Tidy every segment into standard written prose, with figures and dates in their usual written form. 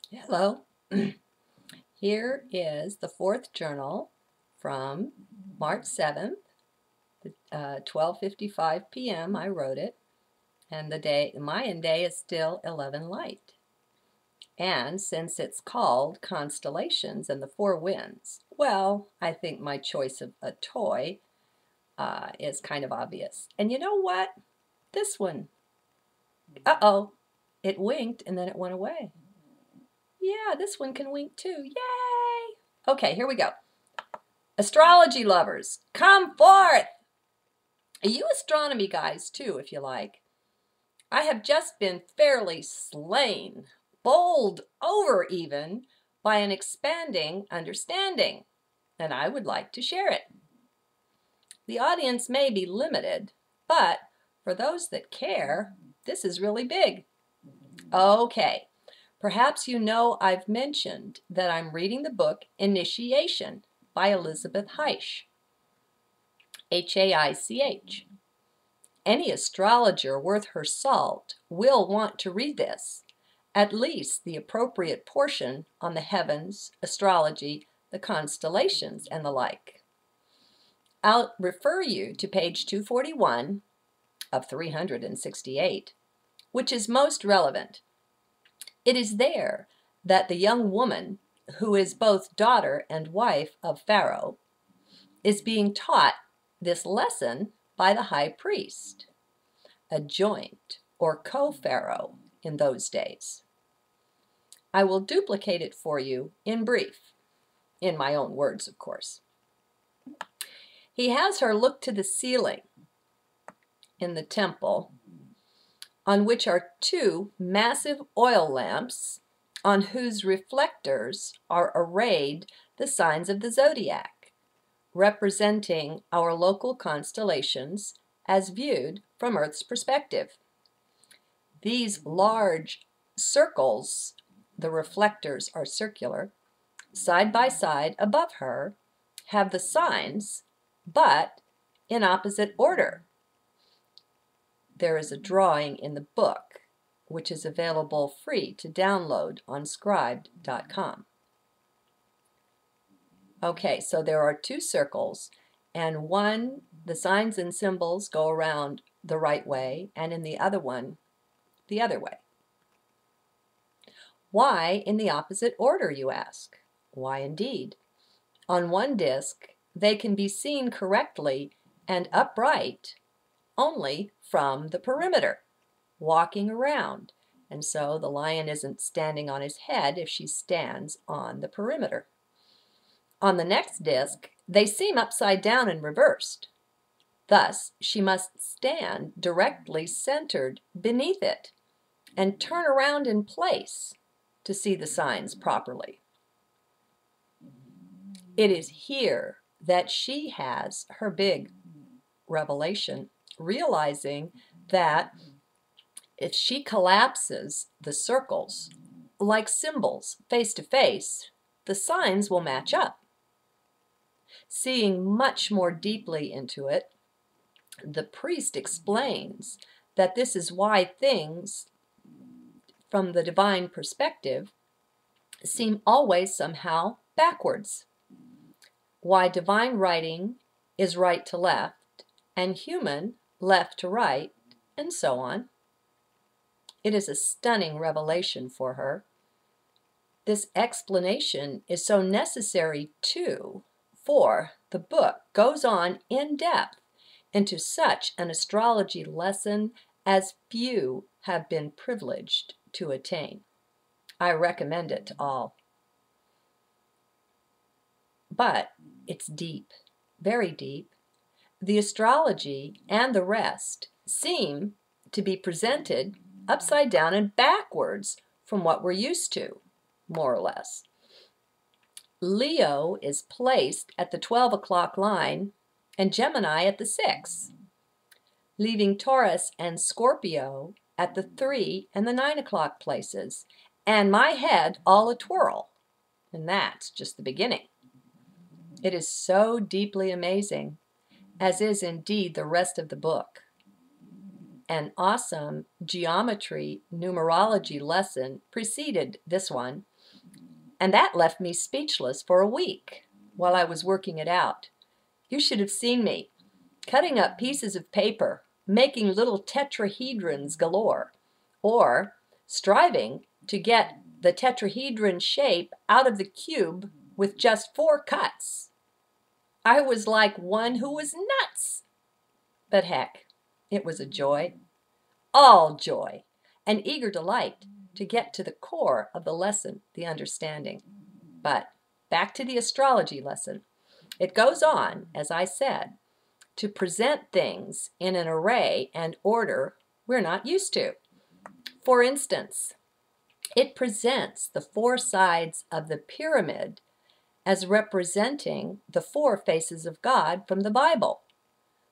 Hello. Here is the fourth journal from March 7th, 12:55 p.m. I wrote it, and the Mayan day is still 11 light. And since it's called Constellations and the Four Winds, well, I think my choice of a toy is kind of obvious. And you know what? This one, uh-oh, it winked and then it went away. Yeah, this one can wink too. Yay! Okay, here we go. Astrology lovers, come forth! You astronomy guys too, if you like. I have just been fairly slain, bowled over even, by an expanding understanding, and I would like to share it. The audience may be limited, but for those that care, this is really big. Okay, perhaps you know I've mentioned that I'm reading the book Initiation by Elizabeth Haich, Haich. Any astrologer worth her salt will want to read this, at least the appropriate portion on the heavens, astrology, the constellations, and the like. I'll refer you to page 241 of 368, which is most relevant. It is there that the young woman, who is both daughter and wife of Pharaoh, is being taught this lesson by the high priest, a joint or co-Pharaoh in those days. I will duplicate it for you in brief, in my own words, of course. He has her look to the ceiling in the temple, on which are two massive oil lamps on whose reflectors are arrayed the signs of the zodiac, representing our local constellations as viewed from Earth's perspective. These large circles, the reflectors are circular, side by side above her, have the signs, but in opposite order. There is a drawing in the book, which is available free to download on scribed.com. Okay, so there are two circles, and one, the signs and symbols go around the right way, and in the other one, the other way. Why in the opposite order, you ask? Why indeed? On one disc, they can be seen correctly and upright only from the perimeter, walking around, and so the lion isn't standing on his head if she stands on the perimeter. On the next disc, they seem upside down and reversed. Thus, she must stand directly centered beneath it and turn around in place to see the signs properly. It is here that she has her big revelation, realizing that if she collapses the circles like symbols face to face, the signs will match up. Seeing much more deeply into it, the priest explains that this is why things, from the divine perspective, seem always somehow backwards. Why divine writing is right to left, and human left to right, and so on. It is a stunning revelation for her. This explanation is so necessary too, for the book goes on in depth into such an astrology lesson as few have been privileged to attain. I recommend it to all. But it's deep, very deep. The astrology and the rest seem to be presented upside down and backwards from what we're used to, more or less. Leo is placed at the 12 o'clock line and Gemini at the 6, leaving Taurus and Scorpio at the 3 and the 9 o'clock places, and my head all a twirl. And that's just the beginning. It is so deeply amazing, as is indeed the rest of the book. An awesome geometry numerology lesson preceded this one, And that left me speechless for a week while I was working it out. You should have seen me cutting up pieces of paper, making little tetrahedrons galore, or striving to get the tetrahedron shape out of the cube with just 4 cuts. I was like one who was nuts. But heck, it was a joy, all joy, and eager delight to get to the core of the lesson, the understanding. But back to the astrology lesson. It goes on, as I said, to present things in an array and order we're not used to. For instance, it presents the 4 sides of the pyramid as representing the 4 faces of God from the Bible,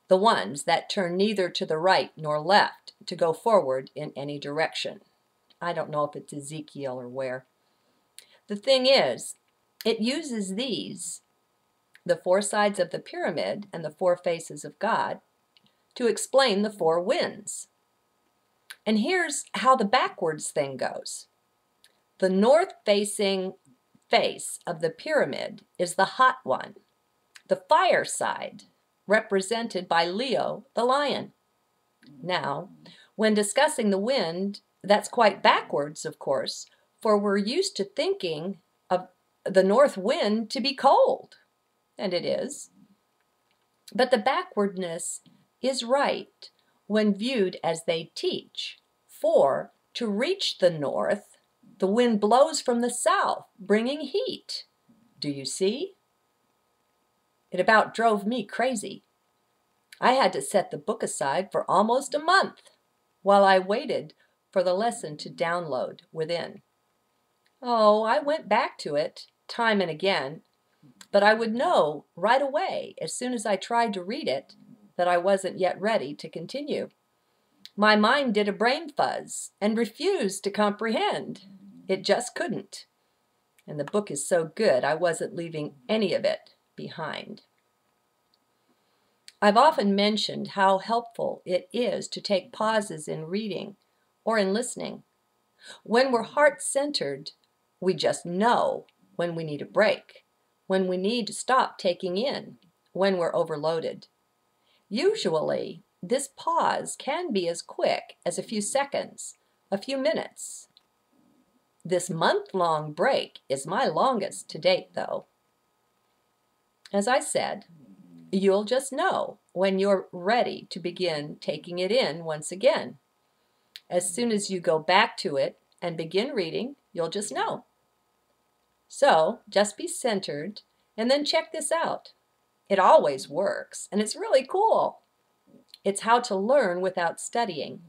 the ones that turn neither to the right nor left to go forward in any direction. I don't know if it's Ezekiel or where. The thing is, it uses these, the 4 sides of the pyramid and the 4 faces of God, to explain the 4 winds. And here's how the backwards thing goes. The north-facing face of the pyramid is the hot one, the fire side, represented by Leo, the lion. Now, when discussing the wind, that's quite backwards, of course, for we're used to thinking of the north wind to be cold, and it is. But the backwardness is right when viewed as they teach, for to reach the north, the wind blows from the south, bringing heat. Do you see? It about drove me crazy. I had to set the book aside for almost a month while I waited for the lesson to download within. Oh, I went back to it time and again, but I would know right away as soon as I tried to read it that I wasn't yet ready to continue. My mind did a brain fuzz and refused to comprehend. It just couldn't. And the book is so good I wasn't leaving any of it behind. I've often mentioned how helpful it is to take pauses in reading or in listening. When we're heart-centered, we just know when we need a break, when we need to stop taking in, when we're overloaded. Usually, this pause can be as quick as a few seconds, a few minutes. This month-long break is my longest to date, though. As I said, you'll just know when you're ready to begin taking it in once again. As soon as you go back to it and begin reading, you'll just know. So just be centered and then check this out. It always works, and it's really cool. It's how to learn without studying.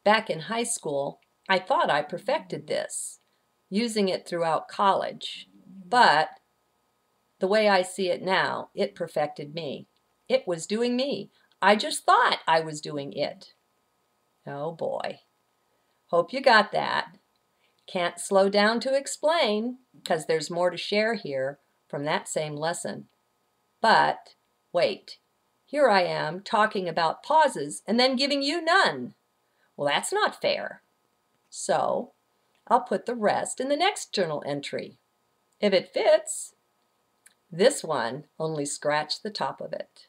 Back in high school, I thought I perfected this, using it throughout college, but the way I see it now, it perfected me. It was doing me. I just thought I was doing it. Oh boy. Hope you got that. Can't slow down to explain, because there's more to share here from that same lesson. But, wait, here I am talking about pauses and then giving you none. Well, that's not fair. So, I'll put the rest in the next journal entry. If it fits. This one only scratched the top of it.